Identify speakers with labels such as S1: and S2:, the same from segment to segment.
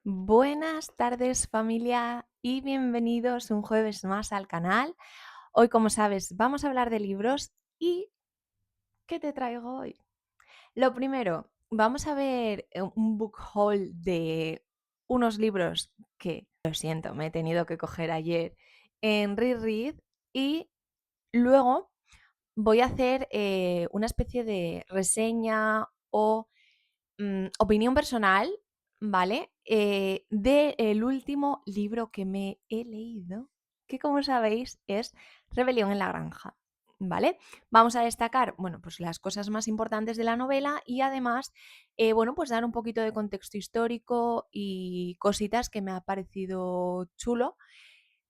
S1: Buenas tardes familia y bienvenidos un jueves más al canal. Hoy, como sabes, vamos a hablar de libros y ¿qué te traigo hoy? Lo primero, vamos a ver un book haul de unos libros que, lo siento, me he tenido que coger ayer en Reread y luego voy a hacer una especie de reseña o opinión personal, ¿vale? Del último libro que me he leído, que como sabéis es Rebelión en la Granja, ¿vale? Vamos a destacar, bueno, pues las cosas más importantes de la novela y además, bueno, pues dar un poquito de contexto histórico y cositas que me ha parecido chulo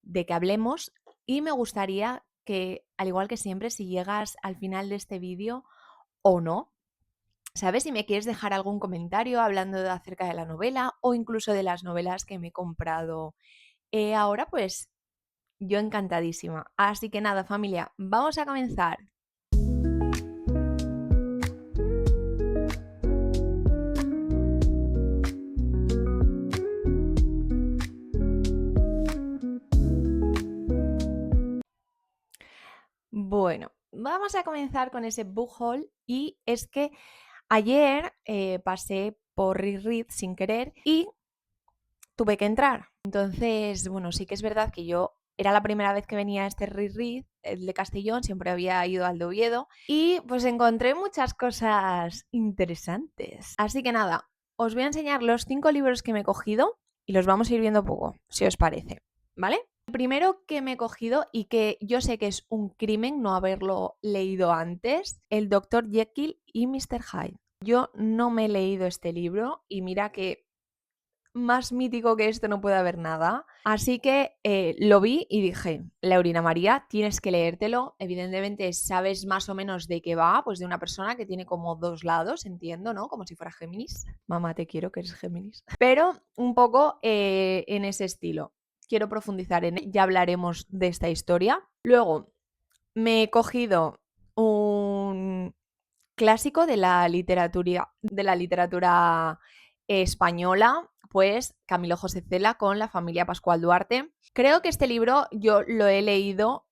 S1: de que hablemos y me gustaría que, al igual que siempre, si llegas al final de este vídeo o no, ¿sabes? Si me quieres dejar algún comentario hablando acerca de la novela o incluso de las novelas que me he comprado ahora, pues yo encantadísima. Así que nada, familia, vamos a comenzar. Bueno, vamos a comenzar con ese book haul y es que ayer pasé por Reread sin querer y tuve que entrar. Entonces, bueno, sí que es verdad que yo era la primera vez que venía a este Reread, el de Castellón, siempre había ido al de Oviedo y pues encontré muchas cosas interesantes. Así que nada, os voy a enseñar los 5 libros que me he cogido y los vamos a ir viendo poco, si os parece, ¿vale? El primero que me he cogido y que yo sé que es un crimen no haberlo leído antes, el Dr. Jekyll y Mr. Hyde. Yo no me he leído este libro y mira que más mítico que esto no puede haber nada. Así que lo vi y dije, Laurina María, tienes que leértelo. Evidentemente sabes más o menos de qué va, pues de una persona que tiene como dos lados, entiendo, ¿no? Como si fuera Géminis. Mamá, te quiero, que eres Géminis. Pero un poco en ese estilo. Quiero profundizar en él, ya hablaremos de esta historia. Luego me he cogido un clásico de la literatura española, pues Camilo José Cela con la familia Pascual Duarte. Creo que este libro yo lo he leído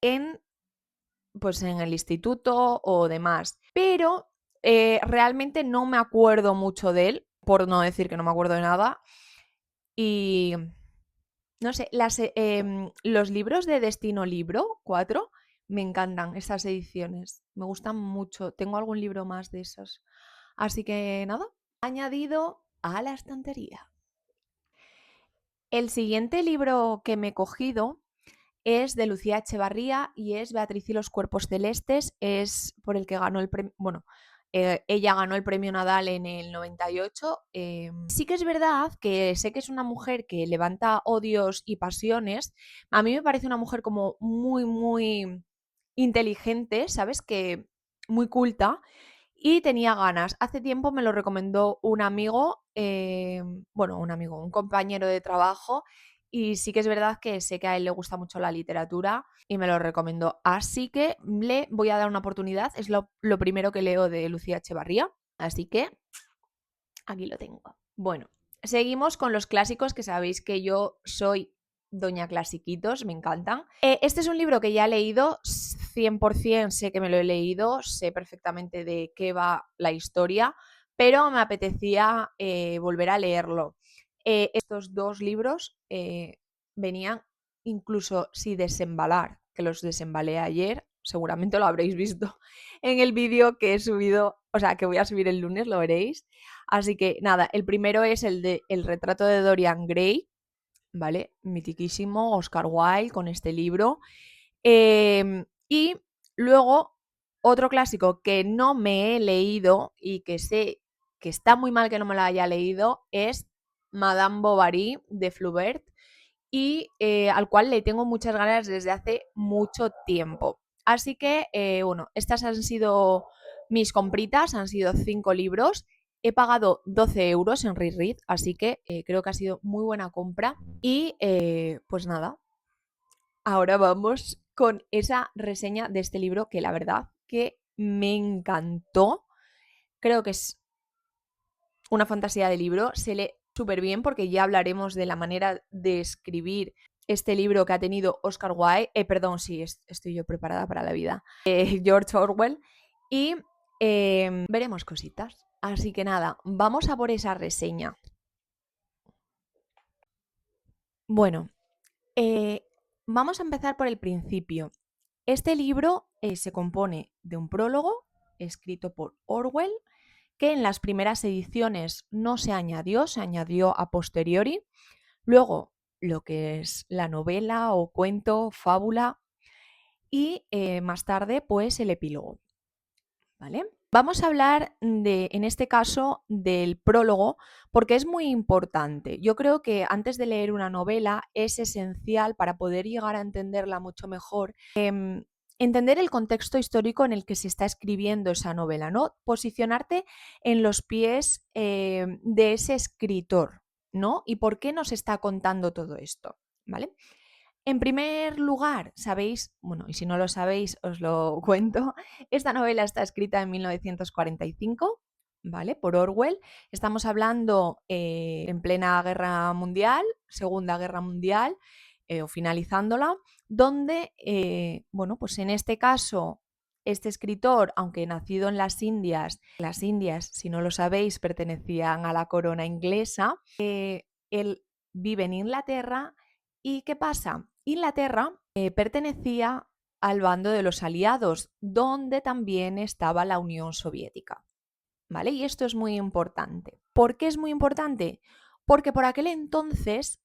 S1: pues en el instituto o demás, pero realmente no me acuerdo mucho de él, por no decir que no me acuerdo de nada. Y no sé, los libros de Destino Libro 4 me encantan, esas ediciones. Me gustan mucho. Tengo algún libro más de esos. Así que nada, añadido a la estantería. El siguiente libro que me he cogido es de Lucía Echevarría y es Beatriz y los cuerpos celestes. Es por el que ganó el premio, bueno, ella ganó el premio Nadal en el 98. Sí que es verdad que sé que es una mujer que levanta odios y pasiones. A mí me parece una mujer como muy, muy inteligente, ¿sabes? Que muy culta y tenía ganas. Hace tiempo me lo recomendó un amigo, bueno, un amigo, un compañero de trabajo, y sí que es verdad que sé que a él le gusta mucho la literatura y me lo recomendó. Así que le voy a dar una oportunidad. Es lo primero que leo de Lucía Echevarría. Así que aquí lo tengo. Bueno, seguimos con los clásicos que sabéis que yo soy doña clasiquitos, me encantan. Este es un libro que ya he leído, 100% sé que me lo he leído, sé perfectamente de qué va la historia, pero me apetecía volver a leerlo. Estos dos libros venían incluso sin desembalar, que los desembalé ayer, seguramente lo habréis visto en el vídeo que he subido, o sea, que voy a subir el lunes, lo veréis. Así que nada, el primero es el de El retrato de Dorian Gray, ¿vale? Mitiquísimo, Oscar Wilde con este libro. Y luego otro clásico que no me he leído y que sé que está muy mal que no me lo haya leído es Madame Bovary de Flaubert y al cual le tengo muchas ganas desde hace mucho tiempo. Así que, bueno, estas han sido mis compritas, han sido 5 libros. He pagado 12 euros en Reread, así que creo que ha sido muy buena compra. Y pues nada, ahora vamos con esa reseña de este libro que la verdad que me encantó. Creo que es una fantasía de libro, se lee súper bien porque ya hablaremos de la manera de escribir este libro que ha tenido Oscar Wilde, perdón, sí, estoy yo preparada para la vida, George Orwell, y veremos cositas. Así que nada, vamos a por esa reseña. Bueno, vamos a empezar por el principio. Este libro se compone de un prólogo escrito por Orwell, que en las primeras ediciones no se añadió a posteriori. Luego, lo que es la novela o cuento, fábula y más tarde, pues el epílogo. ¿Vale? Vamos a hablar en este caso, del prólogo, porque es muy importante. Yo creo que antes de leer una novela es esencial para poder llegar a entenderla mucho mejor, entender el contexto histórico en el que se está escribiendo esa novela, ¿no? Posicionarte en los pies de ese escritor, ¿no? Y por qué nos está contando todo esto, ¿vale? En primer lugar, sabéis, bueno, y si no lo sabéis, os lo cuento, esta novela está escrita en 1945, ¿vale? Por Orwell. Estamos hablando en plena guerra mundial, Segunda Guerra Mundial, o finalizándola, donde, bueno, pues en este caso, este escritor, aunque nacido en las Indias, si no lo sabéis, pertenecían a la corona inglesa, él vive en Inglaterra. ¿Y qué pasa? Inglaterra pertenecía al bando de los aliados, donde también estaba la Unión Soviética. ¿Vale? Y esto es muy importante. ¿Por qué es muy importante? Porque por aquel entonces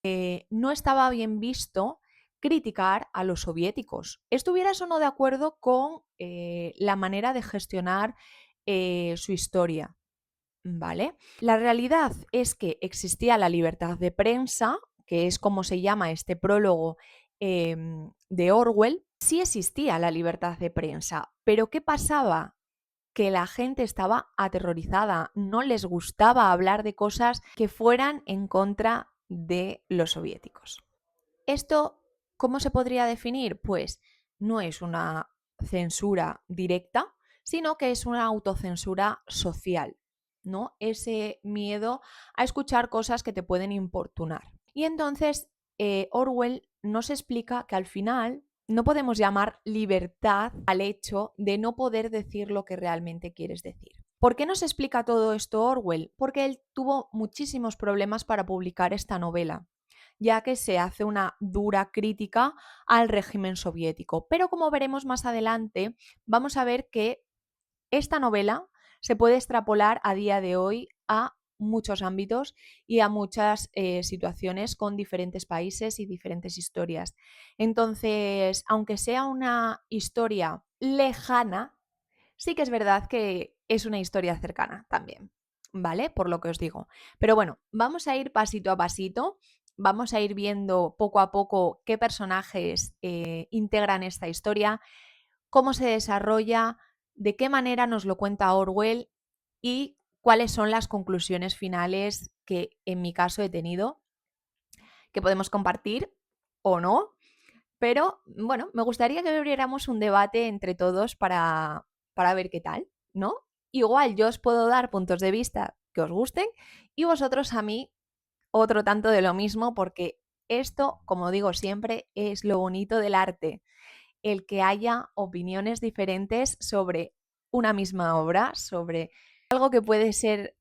S1: no estaba bien visto criticar a los soviéticos. Estuvieras o no de acuerdo con la manera de gestionar su historia. ¿Vale? La realidad es que existía la libertad de prensa, que es como se llama este prólogo de Orwell. Sí existía la libertad de prensa, pero ¿qué pasaba? Que la gente estaba aterrorizada, no les gustaba hablar de cosas que fueran en contra de los soviéticos. ¿Esto cómo se podría definir? Pues no es una censura directa, sino que es una autocensura social, ¿no? Ese miedo a escuchar cosas que te pueden importunar. Y entonces Orwell nos explica que al final no podemos llamar libertad al hecho de no poder decir lo que realmente quieres decir. ¿Por qué nos explica todo esto Orwell? Porque él tuvo muchísimos problemas para publicar esta novela, ya que se hace una dura crítica al régimen soviético. Pero como veremos más adelante, vamos a ver que esta novela se puede extrapolar a día de hoy a muchos ámbitos y a muchas situaciones con diferentes países y diferentes historias. Entonces, aunque sea una historia lejana, sí que es verdad que es una historia cercana también, ¿vale? Por lo que os digo. Pero bueno, vamos a ir pasito a pasito, vamos a ir viendo poco a poco qué personajes integran esta historia, cómo se desarrolla, de qué manera nos lo cuenta Orwell y cuáles son las conclusiones finales que en mi caso he tenido, que podemos compartir o no. Pero bueno, me gustaría que abriéramos un debate entre todos para ver qué tal, ¿no? Igual yo os puedo dar puntos de vista que os gusten y vosotros a mí otro tanto de lo mismo, porque esto, como digo siempre, es lo bonito del arte, el que haya opiniones diferentes sobre una misma obra, sobre algo que puede ser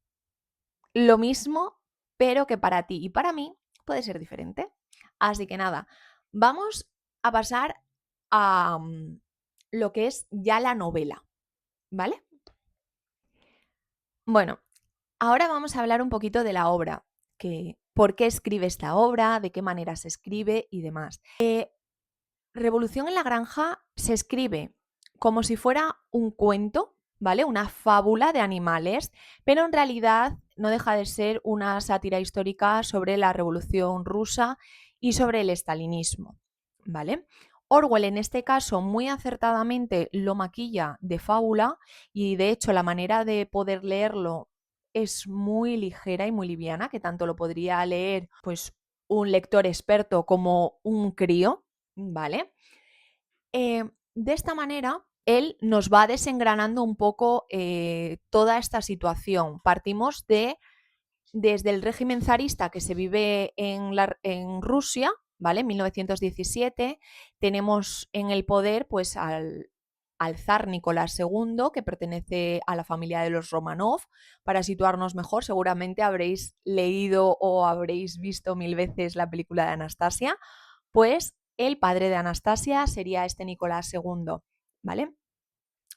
S1: lo mismo, pero que para ti y para mí puede ser diferente. Así que nada, vamos a pasar a lo que es ya la novela, ¿vale? Bueno, ahora vamos a hablar un poquito de la obra, que por qué escribe esta obra, de qué manera se escribe y demás. Revolución en la granja se escribe como si fuera un cuento, ¿vale? Una fábula de animales, pero en realidad no deja de ser una sátira histórica sobre la Revolución Rusa y sobre el estalinismo, ¿vale? Orwell en este caso muy acertadamente lo maquilla de fábula y de hecho la manera de poder leerlo es muy ligera y muy liviana, que tanto lo podría leer pues un lector experto como un crío, ¿vale? De esta manera, él nos va desengranando un poco toda esta situación. Partimos de desde el régimen zarista que se vive en Rusia, ¿vale? En 1917, tenemos en el poder pues al zar Nicolás II, que pertenece a la familia de los Romanov. Para situarnos mejor, seguramente habréis leído o habréis visto 1000 veces la película de Anastasia, pues el padre de Anastasia sería este Nicolás II, ¿vale?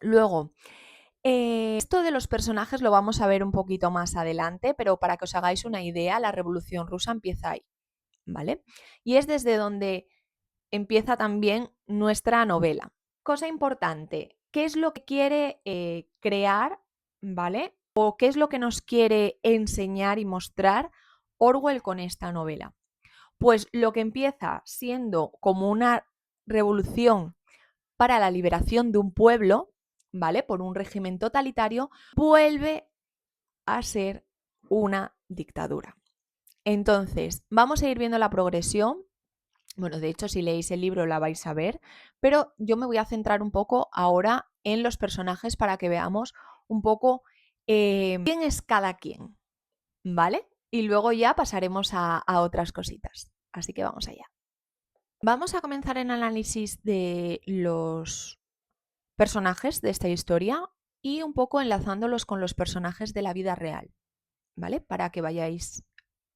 S1: Luego, esto de los personajes lo vamos a ver un poquito más adelante, pero para que os hagáis una idea, la Revolución Rusa empieza ahí, ¿vale? Y es desde donde empieza también nuestra novela. Cosa importante, ¿qué es lo que quiere crear, ¿vale? O qué es lo que nos quiere enseñar y mostrar Orwell con esta novela. Pues lo que empieza siendo como una revolución para la liberación de un pueblo, ¿vale? Por un régimen totalitario, vuelve a ser una dictadura. Entonces, vamos a ir viendo la progresión. Bueno, de hecho, si leéis el libro la vais a ver, pero yo me voy a centrar un poco ahora en los personajes para que veamos un poco quién es cada quien, ¿vale? Y luego ya pasaremos a otras cositas. Así que vamos allá. Vamos a comenzar el análisis de los personajes de esta historia y un poco enlazándolos con los personajes de la vida real, ¿vale? Para que vayáis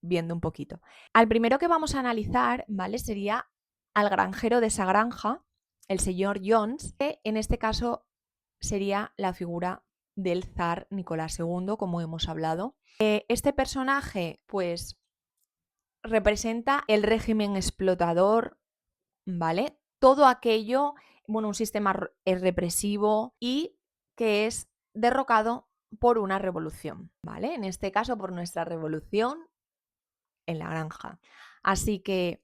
S1: viendo un poquito. Al primero que vamos a analizar, ¿vale? Sería al granjero de esa granja, el señor Jones, que en este caso sería la figura del zar Nicolás II, como hemos hablado. Este personaje, pues, representa el régimen explotador, ¿vale? Todo aquello, bueno, un sistema represivo y que es derrocado por una revolución, ¿vale? En este caso, por nuestra revolución en la granja. Así que,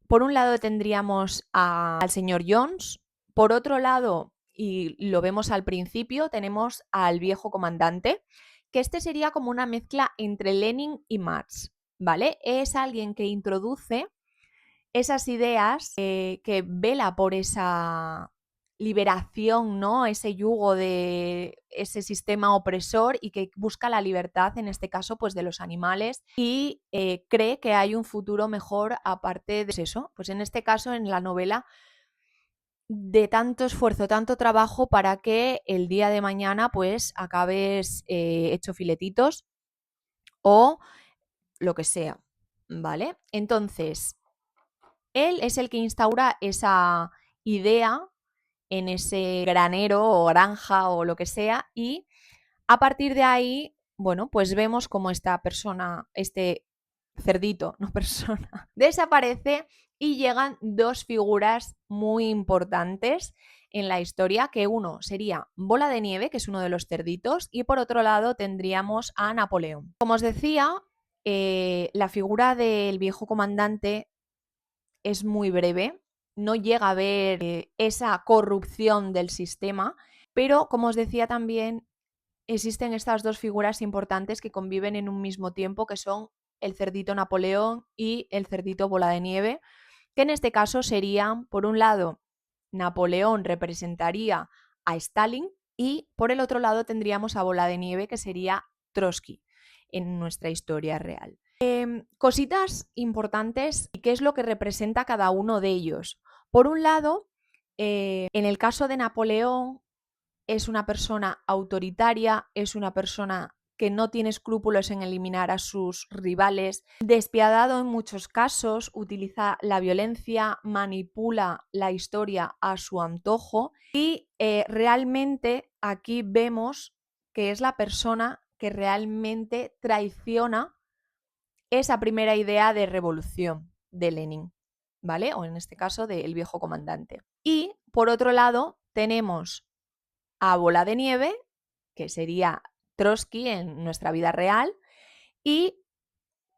S1: por un lado tendríamos al señor Jones, por otro lado, y lo vemos al principio, tenemos al viejo comandante, que este sería como una mezcla entre Lenin y Marx, ¿vale? Es alguien que introduce esas ideas, que vela por esa liberación, ¿no? Ese yugo de ese sistema opresor y que busca la libertad, en este caso, pues de los animales y cree que hay un futuro mejor aparte de eso. Pues en este caso, en la novela, de tanto esfuerzo, tanto trabajo para que el día de mañana pues acabes hecho filetitos o lo que sea, ¿vale? Entonces, él es el que instaura esa idea en ese granero o granja o lo que sea y a partir de ahí, bueno, pues vemos cómo esta persona, este cerdito, no persona, desaparece y llegan dos figuras muy importantes en la historia, que uno sería Bola de Nieve, que es uno de los cerditos, y por otro lado tendríamos a Napoleón. Como os decía, la figura del viejo comandante es muy breve, no llega a ver esa corrupción del sistema, pero como os decía también, existen estas dos figuras importantes que conviven en un mismo tiempo, que son el cerdito Napoleón y el cerdito Bola de Nieve, que en este caso serían, por un lado, Napoleón representaría a Stalin y por el otro lado tendríamos a Bola de Nieve, que sería Trotsky en nuestra historia real. Cositas importantes y qué es lo que representa cada uno de ellos. Por un lado, en el caso de Napoleón, es una persona autoritaria, es una persona que no tiene escrúpulos en eliminar a sus rivales, despiadado en muchos casos, utiliza la violencia, manipula la historia a su antojo y realmente aquí vemos que es la persona que realmente traiciona esa primera idea de revolución de Lenin, ¿vale? O en este caso del viejo comandante. Y por otro lado tenemos a Bola de Nieve, que sería Trotsky en nuestra vida real, y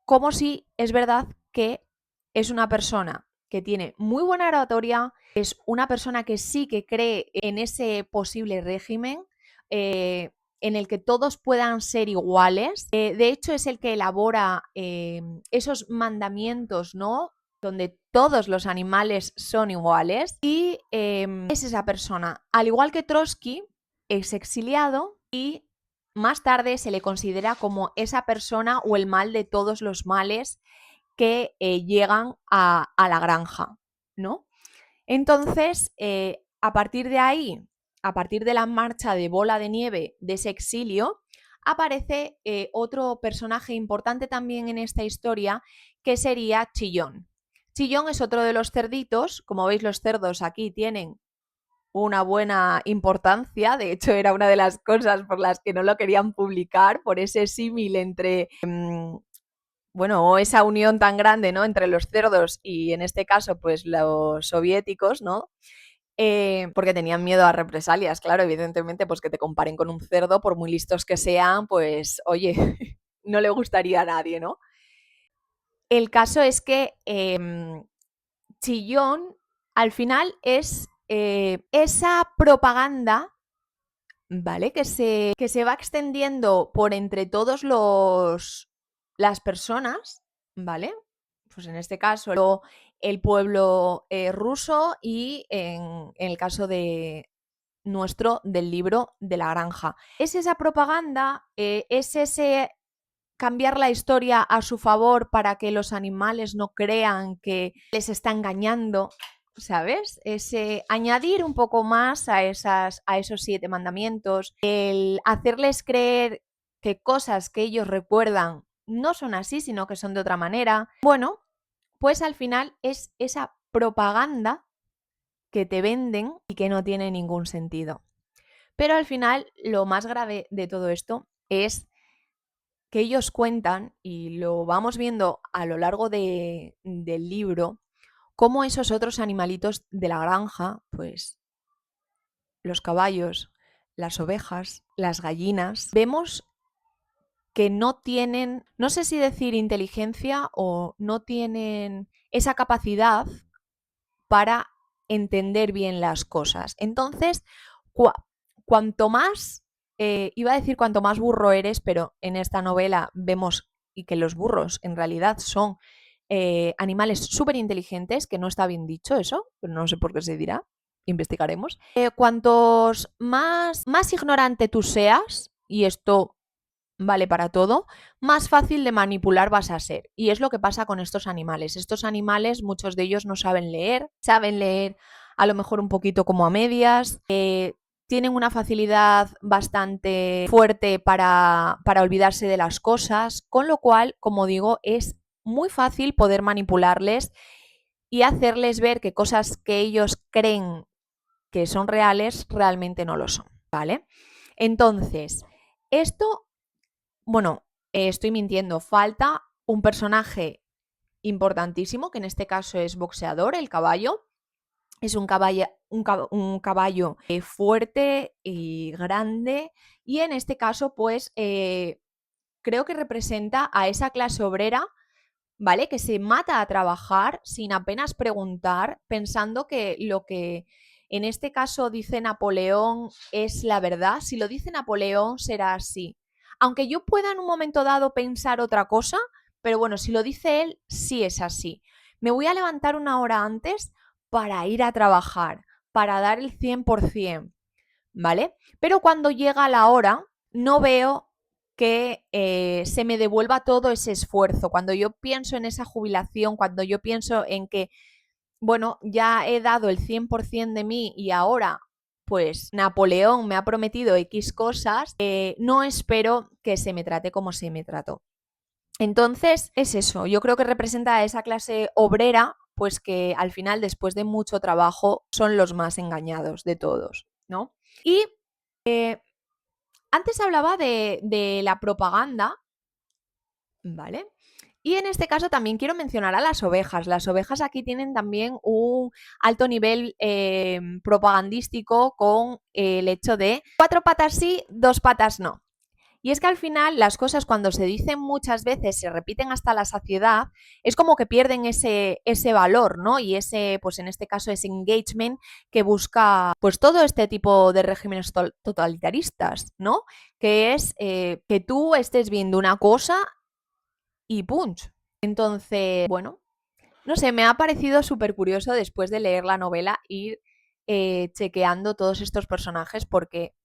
S1: como si es verdad que es una persona que tiene muy buena oratoria, es una persona que sí que cree en ese posible régimen, en el que todos puedan ser iguales. De hecho, es el que elabora esos mandamientos, ¿no? Donde todos los animales son iguales. Y es esa persona. Al igual que Trotsky, es exiliado y más tarde se le considera como esa persona o el mal de todos los males que llegan a la granja, ¿no? Entonces, a partir de ahí, a partir de la marcha de Bola de Nieve, de ese exilio, aparece otro personaje importante también en esta historia, que sería Chillón. Chillón es otro de los cerditos. Como veis, los cerdos aquí tienen una buena importancia. De hecho, era una de las cosas por las que no lo querían publicar, por ese símil entre bueno, esa unión tan grande, ¿no?, entre los cerdos y, en este caso, pues los soviéticos, ¿no? Porque tenían miedo a represalias, claro, evidentemente, pues que te comparen con un cerdo, por muy listos que sean, pues, oye, no le gustaría a nadie, ¿no? El caso es que Chillón, al final, es esa propaganda, ¿vale? Que se va extendiendo por entre todos las personas, ¿vale? Pues en este caso el pueblo ruso y en el caso de nuestro del libro de la granja. Es esa propaganda, es ese cambiar la historia a su favor para que los animales no crean que les está engañando, ¿sabes? Ese añadir un poco más a esos 7 mandamientos, el hacerles creer que cosas que ellos recuerdan no son así, sino que son de otra manera. Bueno, pues al final es esa propaganda que te venden y que no tiene ningún sentido. Pero al final, lo más grave de todo esto es que ellos cuentan, y lo vamos viendo a lo largo del libro, cómo esos otros animalitos de la granja, pues los caballos, las ovejas, las gallinas, vemos que no tienen, no sé si decir inteligencia, o no tienen esa capacidad para entender bien las cosas. Entonces, cuanto más, iba a decir cuanto más burro eres, pero en esta novela vemos y que los burros en realidad son animales súper inteligentes, que no está bien dicho eso, pero no sé por qué se dirá, investigaremos. Cuantos más ignorante tú seas, y esto vale para todo, más fácil de manipular vas a ser. Y es lo que pasa con estos animales. Estos animales, muchos de ellos no saben leer a lo mejor un poquito como a medias, tienen una facilidad bastante fuerte para olvidarse de las cosas, con lo cual, como digo, es muy fácil poder manipularles y hacerles ver que cosas que ellos creen que son reales, realmente no lo son, ¿vale? Entonces, esto, bueno, estoy mintiendo, falta un personaje importantísimo, que en este caso es Boxeador, el caballo. Es un caballo fuerte y grande, y en este caso, pues, creo que representa a esa clase obrera, ¿vale? Que se mata a trabajar sin apenas preguntar, pensando que lo que en este caso dice Napoleón es la verdad. Si lo dice Napoleón, será así. Aunque yo pueda en un momento dado pensar otra cosa, pero bueno, si lo dice él, sí es así. Me voy a levantar una hora antes para ir a trabajar, para dar el 100%, ¿vale? Pero cuando llega la hora, no veo que se me devuelva todo ese esfuerzo. Cuando yo pienso en esa jubilación, cuando yo pienso en que, bueno, ya he dado el 100% de mí y ahora, pues, Napoleón me ha prometido X cosas, no espero que se me trate como se me trató. Entonces, es eso, yo creo que representa a esa clase obrera, pues que al final, después de mucho trabajo, son los más engañados de todos, ¿no? Y antes hablaba de la propaganda, ¿vale? Y en este caso también quiero mencionar a las ovejas. Las ovejas aquí tienen también un alto nivel propagandístico, con el hecho de 4 patas sí, 2 patas no. Y es que al final las cosas, cuando se dicen muchas veces, se repiten hasta la saciedad, es como que pierden ese valor, ¿no? Y ese, pues en este caso, ese engagement que busca pues todo este tipo de regímenes totalitaristas, ¿no? Que es que tú estés viendo una cosa y punch. Entonces, bueno, no sé, me ha parecido súper curioso, después de leer la novela, ir chequeando todos estos personajes, porque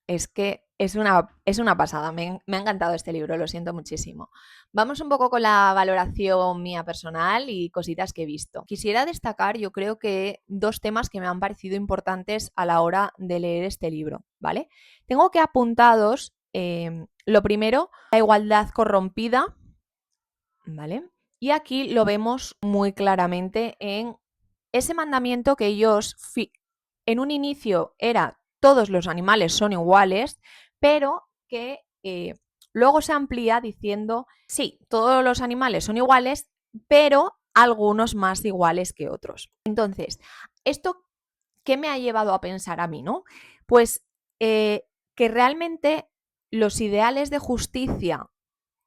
S1: es que es una pasada. Me ha encantado este libro, lo siento muchísimo. Vamos un poco con la valoración mía personal y cositas que he visto. Quisiera destacar, yo creo que dos temas que me han parecido importantes a la hora de leer este libro, ¿vale? Tengo que apuntados, lo primero, la igualdad corrompida, ¿vale? Y aquí lo vemos muy claramente en ese mandamiento que ellos en un inicio era todos los animales son iguales, pero que luego se amplía diciendo, sí, todos los animales son iguales, pero algunos más iguales que otros. Entonces, ¿esto qué me ha llevado a pensar a mí, no? Pues que realmente los ideales de justicia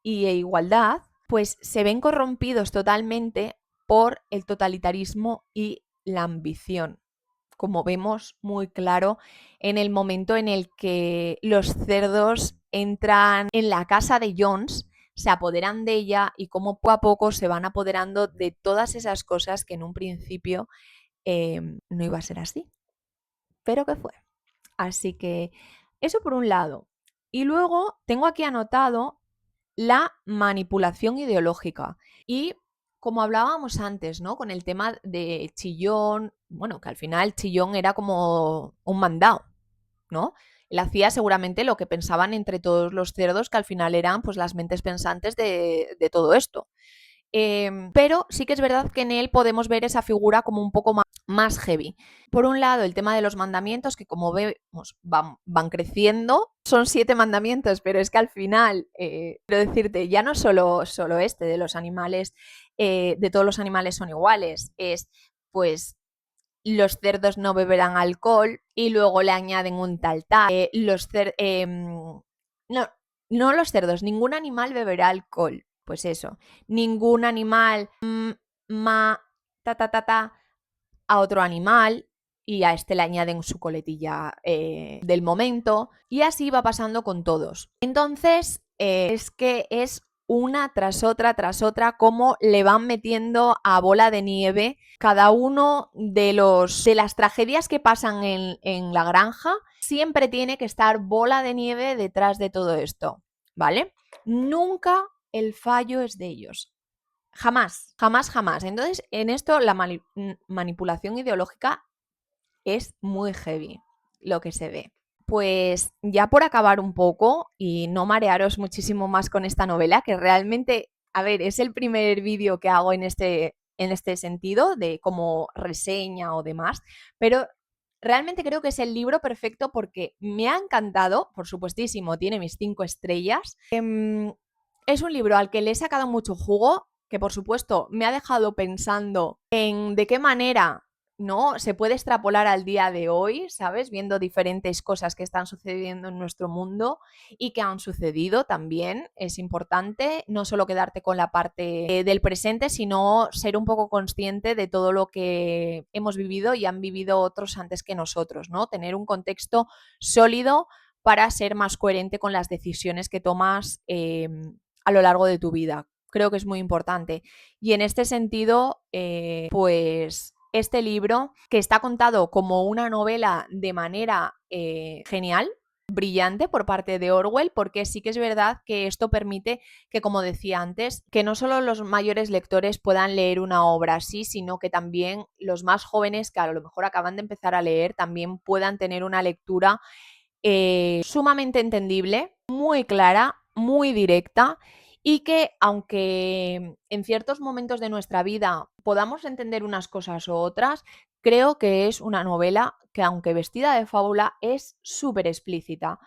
S1: e igualdad, pues se ven corrompidos totalmente por el totalitarismo y la ambición, como vemos muy claro en el momento en el que los cerdos entran en la casa de Jones, se apoderan de ella y cómo poco a poco se van apoderando de todas esas cosas que en un principio no iba a ser así, pero que fue. Así que eso por un lado. Y luego tengo aquí anotado la manipulación ideológica. Y como hablábamos antes, ¿no? Con el tema de Chillón, bueno, que al final Chillón era como un mandado, ¿no? Él hacía seguramente lo que pensaban entre todos los cerdos, que al final eran pues las mentes pensantes de todo esto. Pero sí que es verdad que en él podemos ver esa figura como un poco más heavy. Por un lado, el tema de los mandamientos, que como vemos van creciendo. Son 7 mandamientos, pero es que al final, quiero decirte, ya no solo este de los animales, de todos los animales son iguales, es pues los cerdos no beberán alcohol y luego le añaden un tal. No, no los cerdos, ningún animal beberá alcohol. Pues eso, ningún animal ma ta ta ta ta a otro animal y a este le añaden su coletilla del momento y así va pasando con todos. Entonces, es que es una tras otra, como le van metiendo a bola de nieve cada uno de las tragedias que pasan en la granja. Siempre tiene que estar bola de nieve detrás de todo esto, ¿vale? Nunca el fallo es de ellos. Jamás, jamás, jamás. Entonces, en esto la manipulación ideológica es muy heavy, lo que se ve. Pues ya por acabar un poco y no marearos muchísimo más con esta novela, que realmente, a ver, es el primer vídeo que hago en este sentido, de como reseña o demás, pero realmente creo que es el libro perfecto porque me ha encantado, por supuestísimo, tiene mis 5 estrellas. Es un libro al que le he sacado mucho jugo, que por supuesto me ha dejado pensando en de qué manera, ¿no? Se puede extrapolar al día de hoy, ¿sabes? Viendo diferentes cosas que están sucediendo en nuestro mundo y que han sucedido también. Es importante no solo quedarte con la parte del presente, sino ser un poco consciente de todo lo que hemos vivido y han vivido otros antes que nosotros, ¿no? Tener un contexto sólido para ser más coherente con las decisiones que tomas a lo largo de tu vida. Creo que es muy importante. Y en este sentido, pues este libro, que está contado como una novela de manera genial, brillante por parte de Orwell, porque sí que es verdad que esto permite que, como decía antes, que no solo los mayores lectores puedan leer una obra así, sino que también los más jóvenes que a lo mejor acaban de empezar a leer también puedan tener una lectura sumamente entendible, muy clara, muy directa y que aunque en ciertos momentos de nuestra vida podamos entender unas cosas u otras, creo que es una novela que aunque vestida de fábula es súper explícita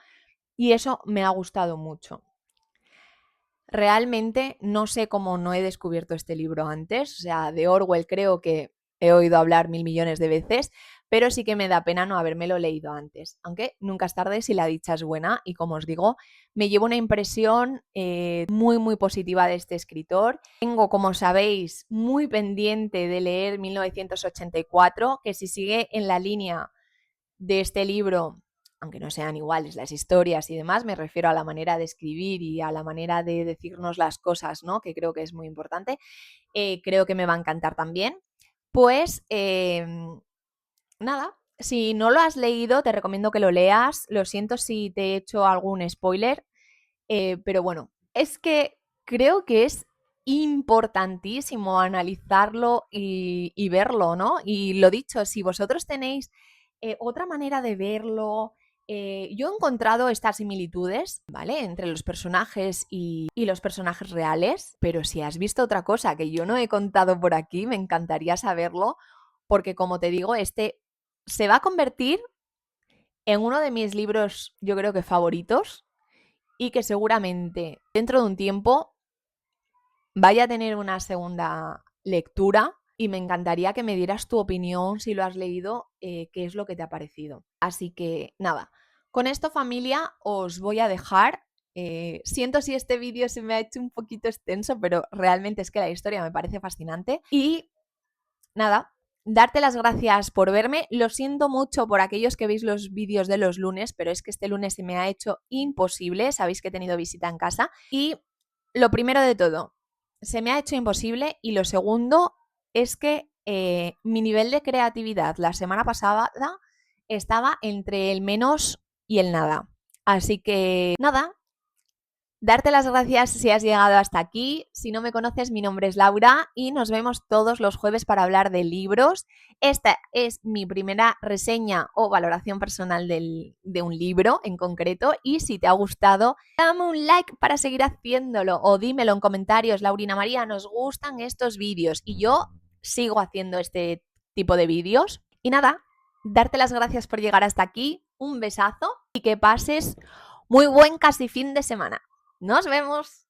S1: y eso me ha gustado mucho. Realmente no sé cómo no he descubierto este libro antes, o sea, de Orwell creo que he oído hablar 1000 millones de veces, pero sí que me da pena no habérmelo leído antes, aunque nunca es tarde si la dicha es buena y como os digo, me llevo una impresión muy muy positiva de este escritor. Tengo, como sabéis, muy pendiente de leer 1984, que si sigue en la línea de este libro, aunque no sean iguales las historias y demás, me refiero a la manera de escribir y a la manera de decirnos las cosas, ¿no? Que creo que es muy importante, creo que me va a encantar también. Pues nada, Si no lo has leído, te recomiendo que lo leas. Lo siento si te he hecho algún spoiler, pero bueno, es que creo que es importantísimo analizarlo y verlo, ¿no? Y lo dicho, si vosotros tenéis otra manera de verlo, yo he encontrado estas similitudes, ¿vale? Entre los personajes y los personajes reales, pero si has visto otra cosa que yo no he contado por aquí, me encantaría saberlo, porque como te digo, este se va a convertir en uno de mis libros, yo creo que favoritos, y que seguramente dentro de un tiempo vaya a tener una segunda lectura y me encantaría que me dieras tu opinión si lo has leído, qué es lo que te ha parecido. Así que nada, con esto familia os voy a dejar. Siento si este vídeo se me ha hecho un poquito extenso, pero realmente es que la historia me parece fascinante. Y nada, darte las gracias por verme. Lo siento mucho por aquellos que veis los vídeos de los lunes, pero es que este lunes se me ha hecho imposible. Sabéis que he tenido visita en casa. Y lo primero de todo, se me ha hecho imposible. Y lo segundo es que mi nivel de creatividad la semana pasada estaba entre el menos y el nada. Así que nada, darte las gracias si has llegado hasta aquí. Si no me conoces, mi nombre es Laura y nos vemos todos los jueves para hablar de libros. Esta es mi primera reseña o valoración personal de un libro en concreto y si te ha gustado, dame un like para seguir haciéndolo o dímelo en comentarios. Laurina María, nos gustan estos vídeos y yo sigo haciendo este tipo de vídeos. Y nada, darte las gracias por llegar hasta aquí, un besazo y que pases muy buen casi fin de semana. Nos vemos.